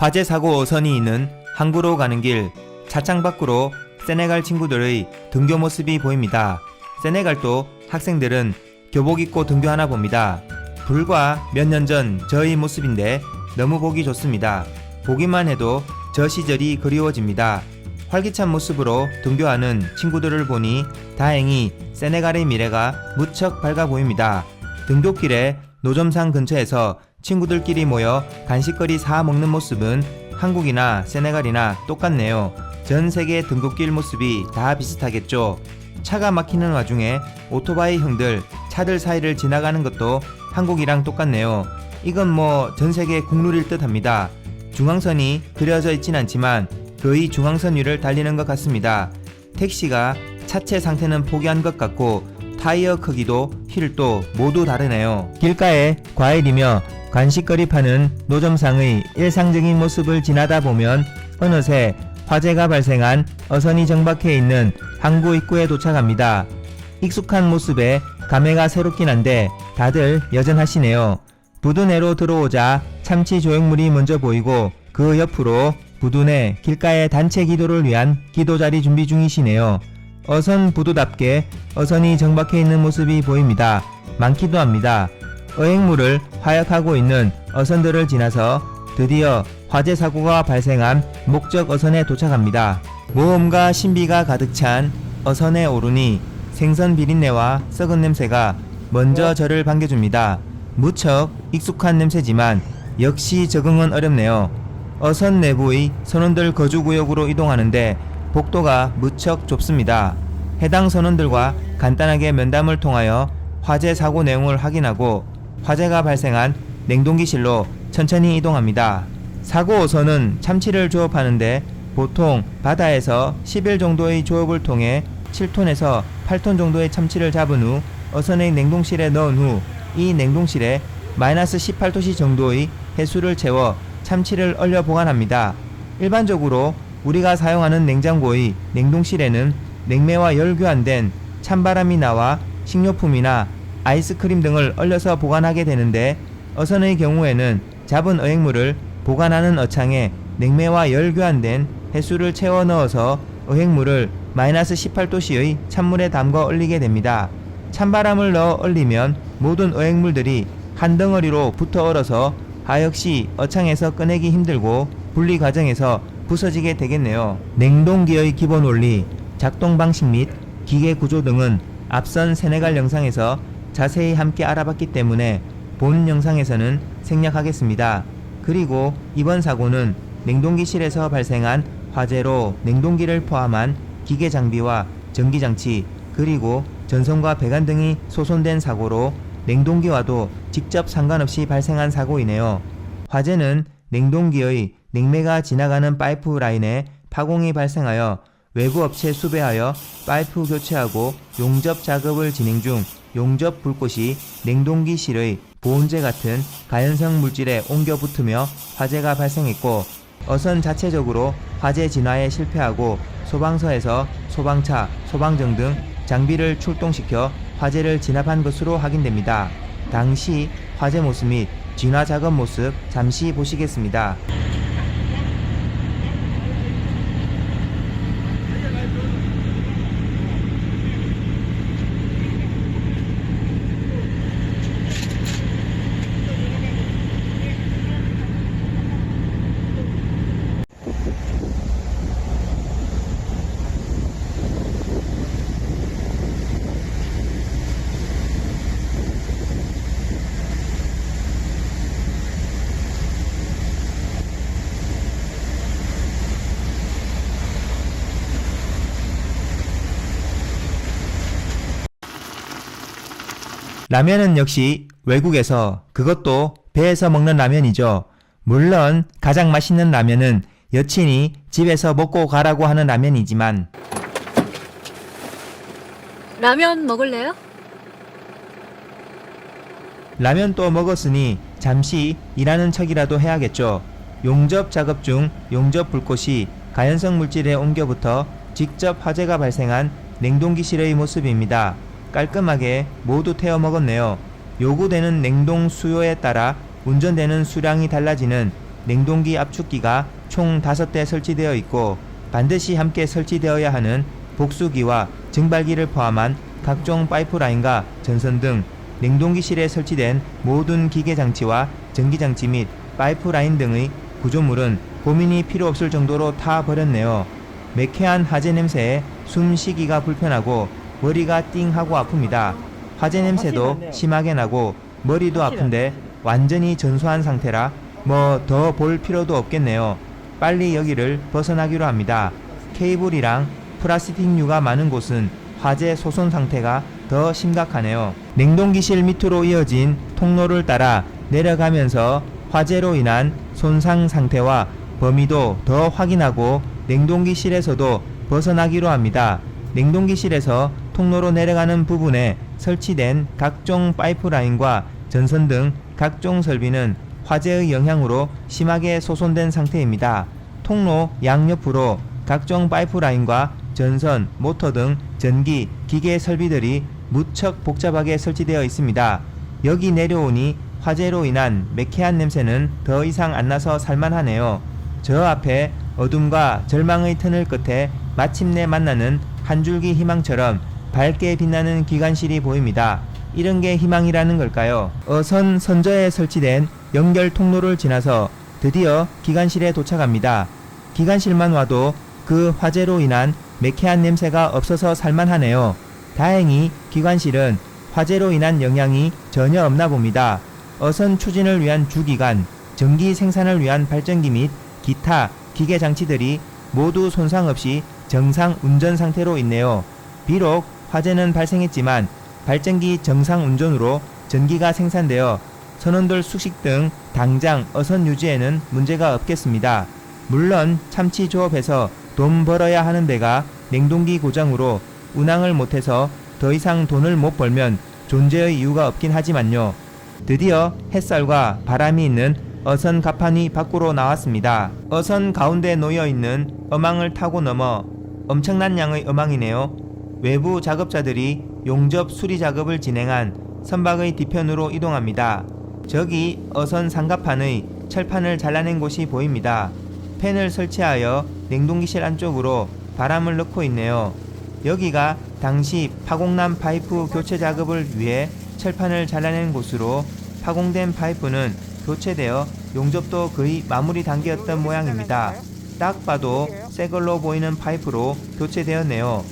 화재 사고 어선이 있는 항구로 가는 길, 차창 밖으로 세네갈 친구들의 등교 모습이 보입니다. 세네갈도 학생들은 교복 입고 등교하나 봅니다. 불과 몇 년 전 저의 모습인데 너무 보기 좋습니다. 보기만 해도 저 시절이 그리워집니다. 활기찬 모습으로 등교하는 친구들을 보니 다행히 세네갈의 미래가 무척 밝아 보입니다. 등교길에 노점상 근처에서 친구들끼리 모여 간식거리 사 먹는 모습은 한국이나 세네갈이나 똑같네요. 전 세계 등굣길 모습이 다 비슷하겠죠. 차가 막히는 와중에 오토바이 형들 차들 사이를 지나가는 것도 한국이랑 똑같네요. 이건 뭐 전 세계 국룰일 듯 합니다. 중앙선이 그려져 있진 않지만 거의 중앙선 위를 달리는 것 같습니다. 택시가 차체 상태는 포기한 것 같고 타이어 크기도 휠도 모두 다르네요. 길가에 과일이며 간식거리 파는 노점상의 일상적인 모습을 지나다 보면 어느새 화재가 발생한 어선이 정박해 있는 항구 입구에 도착합니다. 익숙한 모습에 감회가 새롭긴 한데 다들 여전하시네요. 부두내로 들어오자 참치 조형물이 먼저 보이고 그 옆으로 부두내 길가의 단체 기도를 위한 기도자리 준비 중이시네요. 어선 부두답게 어선이 정박해 있는 모습이 보입니다. 많기도 합니다. 어획물을 화약하고 있는 어선들을 지나서 드디어 화재 사고가 발생한 목적 어선에 도착합니다. 모험과 신비가 가득 찬 어선에 오르니 생선 비린내와 썩은 냄새가 먼저 저를 반겨줍니다. 무척 익숙한 냄새지만 역시 적응은 어렵네요. 어선 내부의 선원들 거주구역으로 이동하는데 복도가 무척 좁습니다. 해당 선원들과 간단하게 면담을 통하여 화재 사고 내용을 확인하고 화재가 발생한 냉동기실로 천천히 이동합니다. 사고 어선은 참치를 조업하는데 보통 바다에서 10일 정도의 조업을 통해 7톤에서 8톤 정도의 참치를 잡은 후 어선의 냉동실에 넣은 후 이 냉동실에 마이너스 18도씨 정도의 해수를 채워 참치를 얼려 보관합니다. 일반적으로 우리가 사용하는 냉장고의 냉동실에는 냉매와 열 교환된 찬바람이 나와 식료품이나 아이스크림 등을 얼려서 보관하게 되는데 어선의 경우에는 잡은 어획물을 보관하는 어창에 냉매와 열 교환된 해수를 채워 넣어서 어획물을 마이너스 18도씨의 찬물에 담궈 얼리게 됩니다. 찬바람을 넣어 얼리면 모든 어획물들이 한 덩어리로 붙어 얼어서 하역시 어창에서 꺼내기 힘들고 분리 과정에서 부서지게 되겠네요. 냉동기의 기본 원리, 작동 방식 및 기계 구조 등은 앞선 세네갈 영상에서 자세히 함께 알아봤기 때문에 본 영상에서는 생략하겠습니다. 그리고 이번 사고는 냉동기실에서 발생한 화재로 냉동기를 포함한 기계 장비와 전기장치 그리고 전선과 배관 등이 소손된 사고로 냉동기와도 직접 상관없이 발생한 사고이네요. 화재는 냉동기의 냉매가 지나가는 파이프 라인에 파공이 발생하여 외부 업체 수배하여 파이프 교체하고 용접 작업을 진행 중 용접 불꽃이 냉동기실의 보온재 같은 가연성 물질에 옮겨 붙으며 화재가 발생했고 어선 자체적으로 화재 진화에 실패하고 소방서에서 소방차, 소방정 등 장비를 출동시켜 화재를 진압한 것으로 확인됩니다. 당시 화재 모습 및 진화 작업 모습 잠시 보시겠습니다. 라면은 역시 외국에서 그것도 배에서 먹는 라면이죠. 물론 가장 맛있는 라면은 여친이 집에서 먹고 가라고 하는 라면이지만 라면 먹을래요? 라면 또 먹었으니 잠시 일하는 척이라도 해야겠죠. 용접 작업 중 용접 불꽃이 가연성 물질에 옮겨붙어 직접 화재가 발생한 냉동기실의 모습입니다. 깔끔하게 모두 태워 먹었네요. 요구되는 냉동 수요에 따라 운전되는 수량이 달라지는 냉동기 압축기가 총 5대 설치되어 있고 반드시 함께 설치되어야 하는 복수기와 증발기를 포함한 각종 파이프라인과 전선 등 냉동기실에 설치된 모든 기계장치와 전기장치 및 파이프라인 등의 구조물은 고민이 필요 없을 정도로 타 버렸네요. 매캐한 화재 냄새에 숨 쉬기가 불편하고 머리가 띵하고 아픕니다. 화재 냄새도 심하게 나고 머리도 아픈데 완전히 전소한 상태라 뭐 더 볼 필요도 없겠네요. 빨리 여기를 벗어나기로 합니다. 케이블이랑 플라스틱류가 많은 곳은 화재 소손 상태가 더 심각하네요. 냉동기실 밑으로 이어진 통로를 따라 내려가면서 화재로 인한 손상 상태와 범위도 더 확인하고 냉동기실에서도 벗어나기로 합니다. 냉동기실에서 통로로 내려가는 부분에 설치된 각종 파이프라인과 전선 등 각종 설비는 화재의 영향으로 심하게 소손된 상태입니다. 통로 양옆으로 각종 파이프라인과 전선, 모터 등 전기, 기계 설비들이 무척 복잡하게 설치되어 있습니다. 여기 내려오니 화재로 인한 매캐한 냄새는 더 이상 안 나서 살만하네요. 저 앞에 어둠과 절망의 터널 끝에 마침내 만나는 한 줄기 희망처럼 밝게 빛나는 기관실이 보입니다. 이런 게 희망이라는 걸까요? 어선 선저에 설치된 연결 통로를 지나서 드디어 기관실에 도착합니다. 기관실만 와도 그 화재로 인한 매캐한 냄새가 없어서 살만하네요. 다행히 기관실은 화재로 인한 영향이 전혀 없나 봅니다. 어선 추진을 위한 주기관, 전기 생산을 위한 발전기 및 기타 기계 장치들이 모두 손상 없이 정상 운전 상태로 있네요. 비록 화재는 발생했지만 발전기 정상 운전으로 전기가 생산되어 선원들 숙식 등 당장 어선 유지에는 문제가 없겠습니다. 물론 참치 조업해서 돈 벌어야 하는 배가 냉동기 고장으로 운항을 못해서 더 이상 돈을 못 벌면 존재의 이유가 없긴 하지만요. 드디어 햇살과 바람이 있는 어선 갑판이 밖으로 나왔습니다. 어선 가운데 놓여있는 어망을 타고 넘어 엄청난 양의 어망이네요. 외부 작업자들이 용접 수리 작업을 진행한 선박의 뒤편으로 이동합니다. 저기 어선 상갑판의 철판을 잘라낸 곳이 보입니다. 팬을 설치하여 냉동기실 안쪽으로 바람을 넣고 있네요. 여기가 당시 파공난 파이프 교체 작업을 위해 철판을 잘라낸 곳으로 파공된 파이프는 교체되어 용접도 거의 마무리 단계였던 모양입니다. 딱 봐도 새걸로 보이는 파이프로 교체되었네요.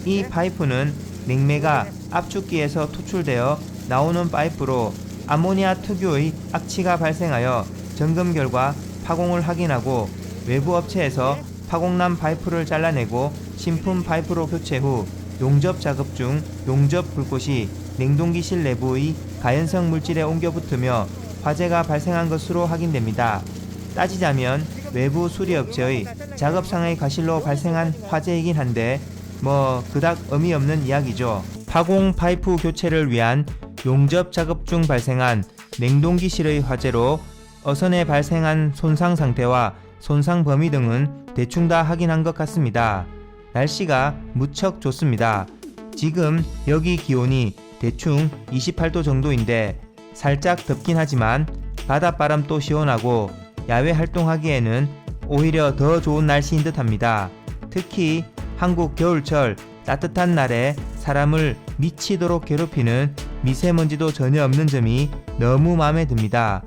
이 파이프는 냉매가 압축기에서 투출되어 나오는 파이프로 아모니아 특유의 악취가 발생하여 점검 결과 파공을 확인하고 외부 업체에서 파공난 파이프를 잘라내고 신품 파이프로 교체 후 용접 작업 중 용접 불꽃이 냉동기실 내부의 가연성 물질에 옮겨 붙으며 화재가 발생한 것으로 확인됩니다. 따지자면 외부 수리업체의 작업상의 과실로 발생한 화재이긴 한데 뭐 그닥 의미 없는 이야기죠. 파공 파이프 교체를 위한 용접 작업 중 발생한 냉동기실의 화재로 어선에 발생한 손상 상태와 손상 범위 등은 대충 다 확인한 것 같습니다. 날씨가 무척 좋습니다. 지금 여기 기온이 대충 28도 정도인데 살짝 덥긴 하지만 바닷바람도 시원하고 야외 활동하기에는 오히려 더 좋은 날씨인 듯 합니다. 특히 한국 겨울철 따뜻한 날에 사람을 미치도록 괴롭히는 미세먼지도 전혀 없는 점이 너무 마음에 듭니다.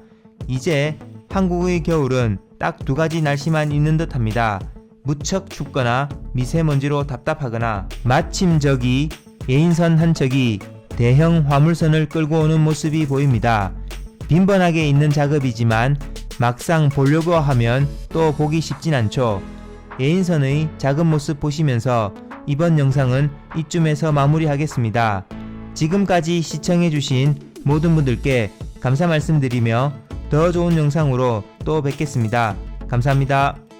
이제 한국의 겨울은 딱 2가지 날씨만 있는 듯 합니다. 무척 춥거나 미세먼지로 답답하거나. 마침 저기 예인선 한 척이 대형 화물선을 끌고 오는 모습이 보입니다. 빈번하게 있는 작업이지만 막상 보려고 하면 또 보기 쉽진 않죠. 예인선의 작업 모습 보시면서 이번 영상은 이쯤에서 마무리하겠습니다. 지금까지 시청해주신 모든 분들께 감사 말씀드리며 더 좋은 영상으로 또 뵙겠습니다. 감사합니다.